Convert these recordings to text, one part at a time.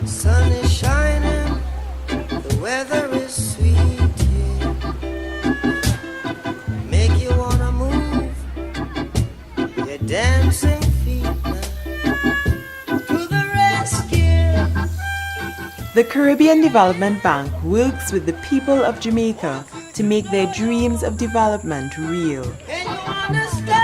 Sun is shining, the weather is sweet, yeah. Make you wanna move your dancing feet now. To the rescue. The Caribbean Development Bank works with the people of Jamaica to make their dreams of development real. Can you understand?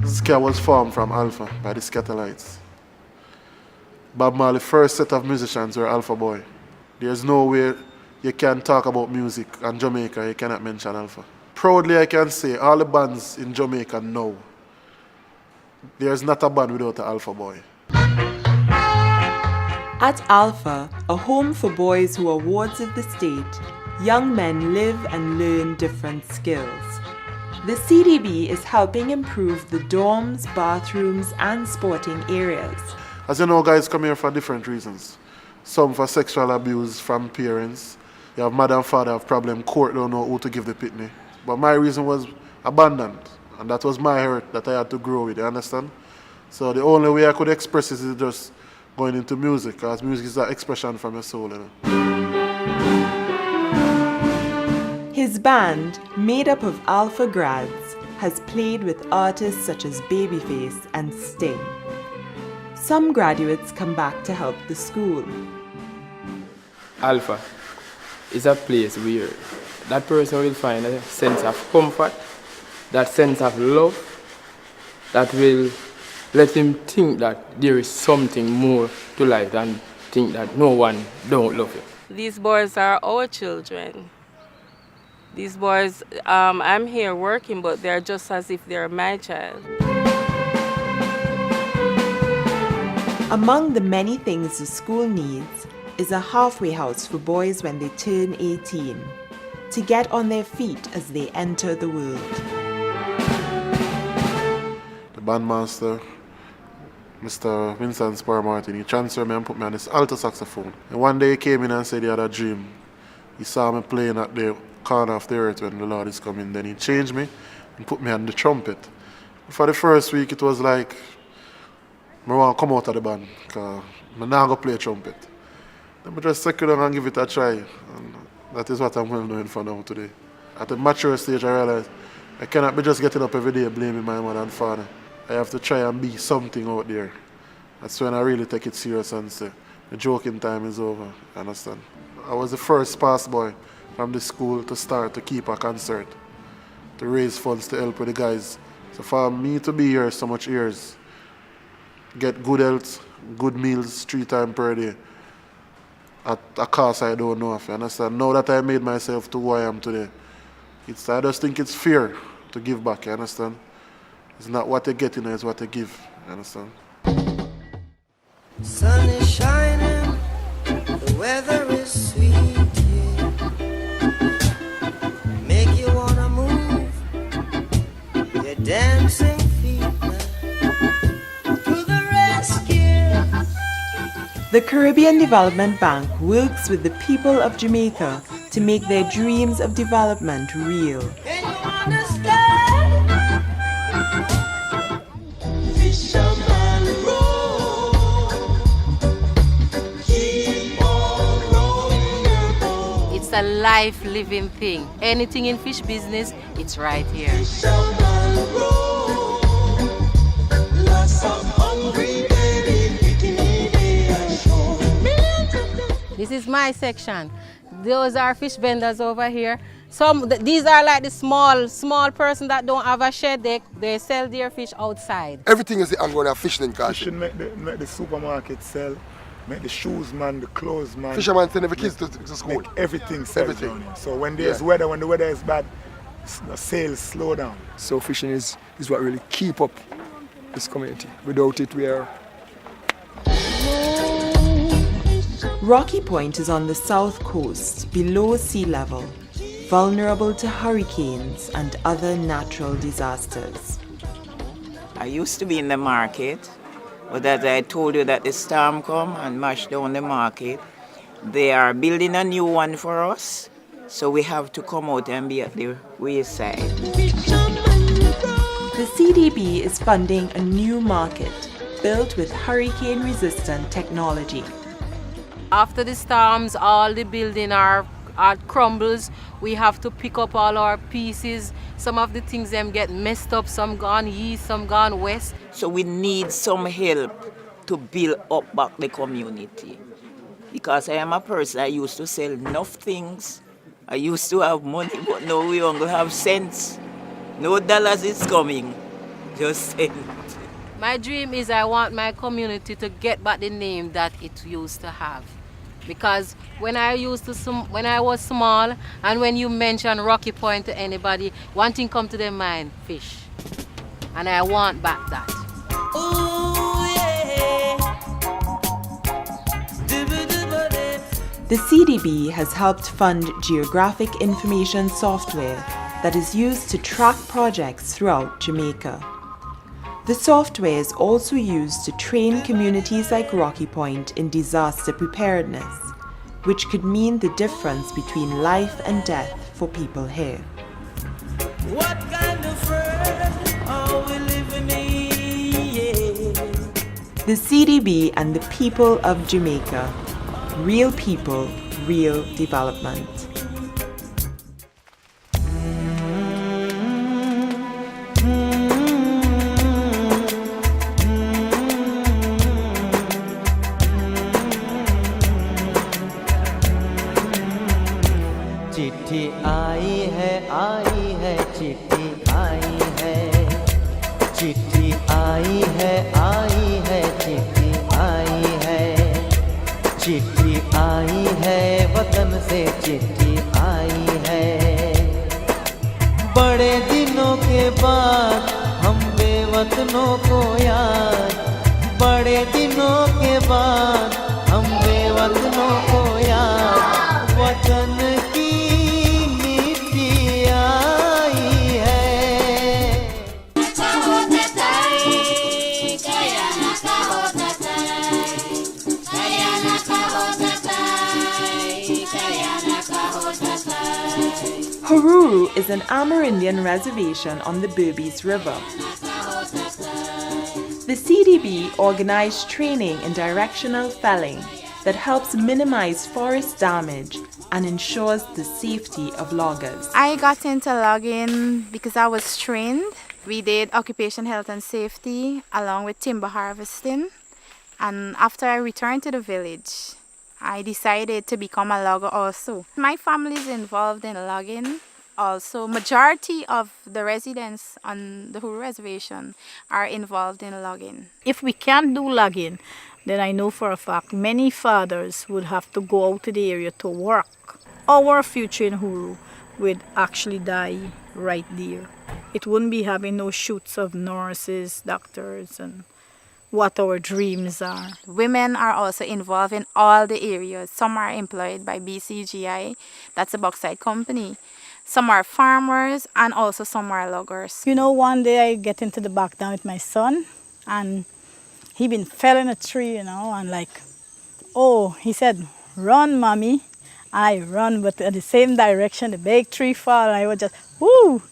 Ska was formed from Alpha by the Scatterlights. Bob Marley's first set of musicians were Alpha Boy. There's no way you can talk about music and Jamaica, you cannot mention Alpha. Proudly I can say all the bands in Jamaica now, there's not a band without an Alpha Boy. At Alpha, a home for boys who are wards of the state, young men live and learn different skills. The CDB is helping improve the dorms, bathrooms, and sporting areas. As you know, guys come here for different reasons. Some for sexual abuse from parents. You have mother and father have problem, court don't know who to give the pitney. But my reason was abandoned, and that was my hurt that I had to grow with, you understand? So the only way I could express it is just going into music, because music is an expression from your soul, you know. His band, made up of Alpha grads, has played with artists such as Babyface and Sting. Some graduates come back to help the school. Alpha is a place where that person will find a sense of comfort, that sense of love, that will let him think that there is something more to life than think that no one don't love him. These boys are our children. These boys, I'm here working, but they're just as if they're my child. Among the many things the school needs is a halfway house for boys when they turn 18, to get on their feet as they enter the world. The bandmaster, Mr. Vincent Spar Martin, he transferred me and put me on this alto saxophone. And one day he came in and said he had a dream. He saw me playing at the corner of the earth when the Lord is coming. Then he changed me and put me on the trumpet. For the first week it was like, I want to come out of the band because I'm not going to play trumpet. Then I just settle down and give it a try. And that is what I'm well doing for now today. At the mature stage I realized I cannot be just getting up every day blaming my mother and father. I have to try and be something out there. That's when I really take it serious and say, the joking time is over, you understand? I was the first pass boy from the school to start to keep a concert, to raise funds to help with the guys. So for me to be here so much years, get good health, good meals 3 times per day, at a cost I don't know if you understand. Now that I made myself to who I am today, I just think it's fair to give back, you understand? It's not what you get, it's what you give, you understand? Sun is shining, the weather is sweet, yeah. Make you wanna move your dancing feet now. To the rescue. The Caribbean Development Bank works with the people of Jamaica to make their dreams of development real. Can you understand? It's a life living thing. Anything in fish business, it's right here. This is my section. Those are fish vendors over here. These are like the small person that don't have a shed. They sell their fish outside. Everything is the ongoing of fishing culture. Fishing make the supermarket sell, make the shoes man, the clothes man. Fishermen send every kids to school. Make everything sell. Everything. So when there's weather, when the weather is bad, sales slow down. So fishing is what really keep up this community. Without it, we are. Rocky Point is on the south coast, below sea level, vulnerable to hurricanes and other natural disasters. I used to be in the market But as I told you that the storm come and mash down the market, they are building a new one for us. So we have to come out and be at the wayside. The CDB is funding a new market built with hurricane-resistant technology. After the storms, all the building are crumbles. We have to pick up all our pieces. Some of the things them get messed up, some gone east, some gone west. So we need some help to build up back the community. Because I am a person, I used to sell enough things. I used to have money, but now we only have cents. No dollars is coming, just cents. My dream is I want my community to get back the name that it used to have. Because when I was small, and when you mention Rocky Point to anybody, one thing come to their mind, fish. And I want back that. The CDB has helped fund geographic information software that is used to track projects throughout Jamaica. The software is also used to train communities like Rocky Point in disaster preparedness, which could mean the difference between life and death for people here. What kind of world are we living in? The CDB and the people of Jamaica. Real people, real development. चिट्ठी आई है चिट्ठी आई है चिट्ठी आई है चिट्ठी आई है चिट्ठी आई है वतन से चिट्ठी आई है बड़े दिनों के बाद हम बेवतनों को याद बड़े दिनों के बाद हम बेवतनों को याद वतन की मिट्टी आई है Hururu is an Amerindian reservation on the Berbice River. The CDB organized training in directional felling that helps minimize forest damage and ensures the safety of loggers. I got into logging because I was trained. We did occupation health and safety along with timber harvesting. And after I returned to the village, I decided to become a logger also. My family is involved in logging. Also, majority of the residents on the Huru reservation are involved in logging. If we can't do logging, then I know for a fact many fathers would have to go out to the area to work. Our future in Huru would actually die right there. It wouldn't be having no shoots of nurses, doctors, and what our dreams are. Women are also involved in all the areas. Some are employed by BCGI, that's a bauxite company. Some are farmers and also some are loggers. You know, one day I get into the back down with my son and he been felling a tree, you know, and like, oh, he said, run, mommy. I run, but in the same direction, the big tree fall, and I was just, woo!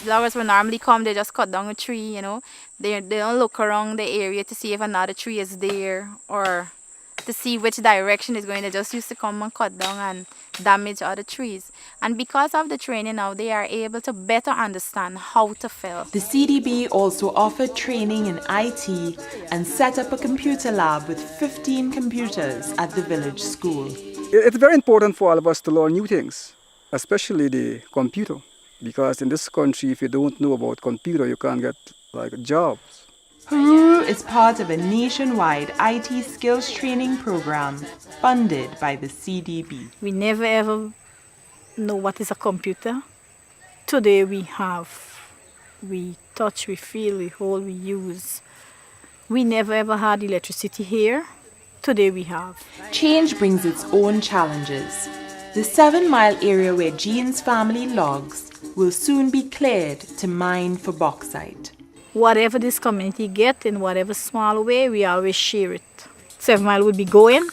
Loggers will normally come, they just cut down a tree, you know. They don't look around the area to see if another tree is there or to see which direction it's going. They just used to come and cut down and damage other trees. And because of the training now, they are able to better understand how to fell. The CDB also offered training in IT and set up a computer lab with 15 computers at the village school. It's very important for all of us to learn new things, especially the computer. Because in this country, if you don't know about computer, you can't get like jobs. Hururu is part of a nationwide IT skills training program funded by the CDB. We never ever know what is a computer. Today we have. We touch, we feel, we hold, we use. We never ever had electricity here. Today we have. Change brings its own challenges. The 7-mile area where Jean's family logs will soon be cleared to mine for bauxite. Whatever this community get in whatever small way, we always share it. 7 Mile will be going,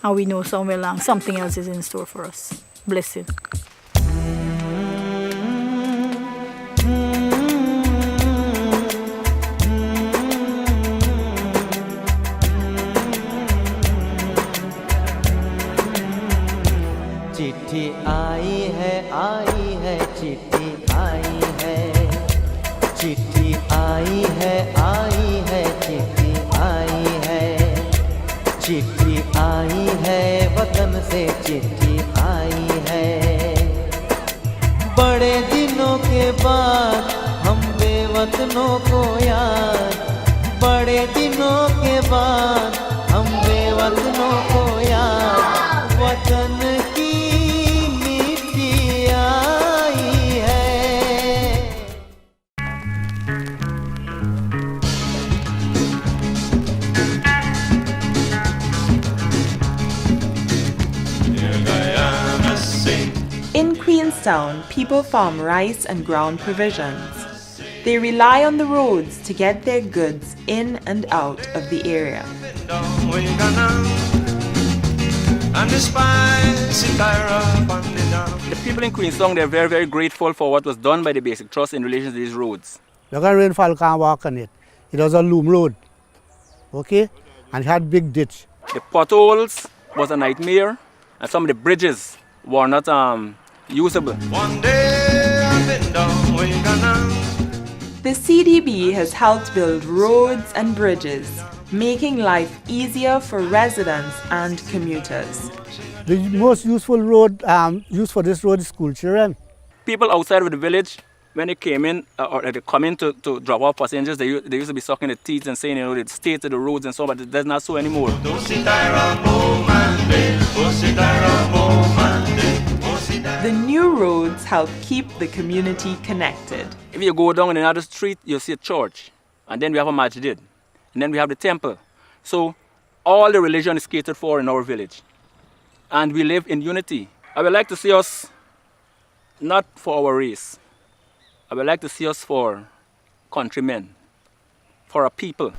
and we know somewhere along something else is in store for us. Blessing. चिट्ठी आई है चिट्ठी आई है चिट्ठी आई है चिट्ठी आई है चिट्ठी आई है वतन से चिट्ठी आई है बड़े दिनों के बाद हम बेवतनों को याद बड़े दिनों के बाद हम बेवतनों को याद वतन की In Queenstown, people farm rice and ground provisions. They rely on the roads to get their goods in and out of the area. The people in Queenstown, they're very, very grateful for what was done by the Basic Trust in relation to these roads. Look at rainfall can't walk on it. It was a loom road, okay? And it had big ditch. The potholes was a nightmare, and some of the bridges were not usable. The CDB has helped build roads and bridges, making life easier for residents and commuters. The most useful road used for this road is school children. People outside of the village, when they came in or they come in to drop off passengers, they used to be sucking their teeth and saying, you know, the state of the roads and so on, but that's not so anymore. The new roads help keep the community connected. If you go down in another street, you'll see a church, and then we have a masjid, and then we have the temple. So all the religion is catered for in our village, and we live in unity. I would like to see us not for our race. I would like to see us for countrymen, for our people.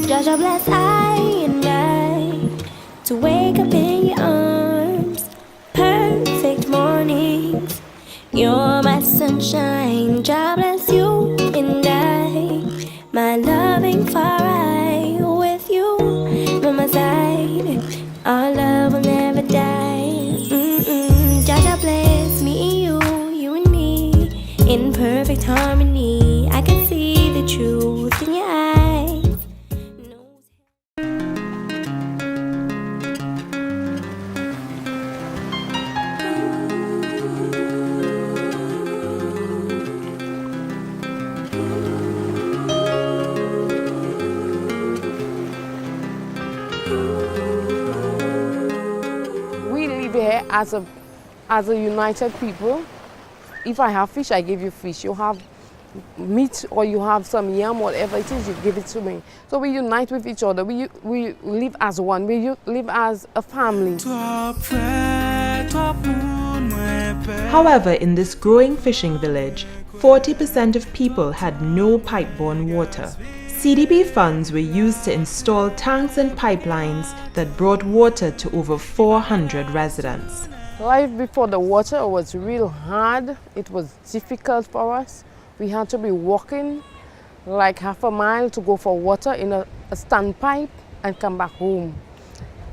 Jaja bless I and I to wake up in your arms. Perfect mornings, you're my sunshine. Jah bless you and I, my loving far eye. With you by my side, our love will never die. Jaja bless me, you and me in perfect harmony. I can see the truth in your eyes. As a united people. If I have fish, I give you fish. You have meat or you have some yam, whatever it is, you give it to me. So we unite with each other. We live as one. We live as a family. However, in this growing fishing village, 40% of people had no pipe-borne water. CDB funds were used to install tanks and pipelines that brought water to over 400 residents. Life before the water was real hard. It was difficult for us. We had to be walking like half a mile to go for water in a standpipe and come back home.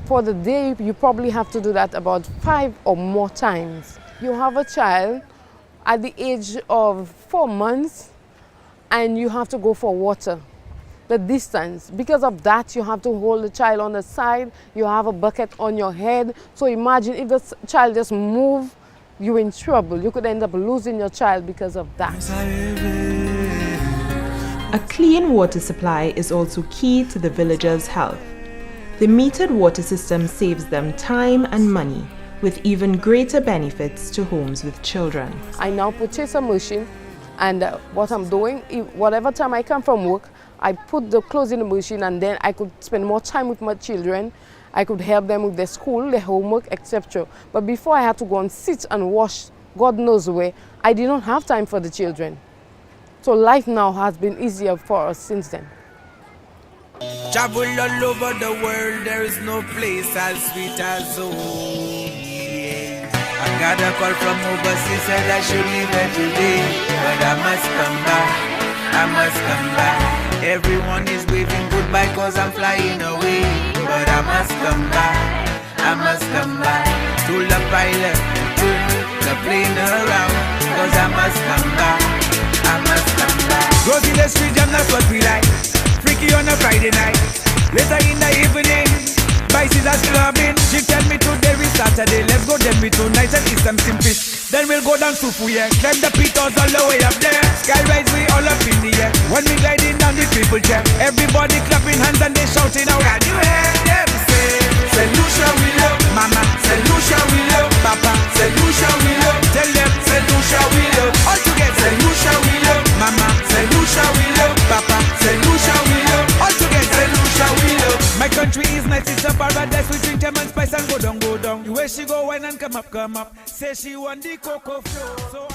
For the day, you probably have to do that about 5 or more times. You have a child at the age of 4 months and you have to go for water. The distance, because of that, you have to hold the child on the side, you have a bucket on your head. So imagine if the child just moves, you're in trouble. You could end up losing your child because of that. A clean water supply is also key to the villagers' health. The metered water system saves them time and money, with even greater benefits to homes with children. I now purchase a machine, and what I'm doing, whatever time I come from work, I put the clothes in the machine, and then I could spend more time with my children. I could help them with their school, their homework, etc. But before I had to go and sit and wash, God knows where, I did not have time for the children. So life now has been easier for us since then. Travel all over the world, there is no place as sweet as home. Yeah. I got a call from overseas, said I should leave here today, but I must come back, I must come back. Everyone is waving goodbye cause I'm flying away, but I must come back, I must come back. To the pilot, turn the plane around, cause I must come back, I must come back. Go to the street jam, that's what we like. Freaky on a Friday night, later in the evening, by Caesar's clubbing. She tell me today is Saturday, let's go then we tonight and eat some steamed fish. Then we'll go down to Fuye, climb the petos all the way up there. Skyrise we all up in the air, when we gliding down the people chair. Everybody clapping hands and they shouting out. Can you hear them say, say Lucia we love, mama, say Lucia we love, papa, say Lucia we love. Tell them, say Lucia we love, all together. Say Lucia we love, mama, say Lucia we love, papa, say Lucia we love, all together. Say Lucia we love. My country is nice, it's a paradise. We drink them and spice and go down, go down. The way she go wine and come up, come up. Say she want the cocoa flow. So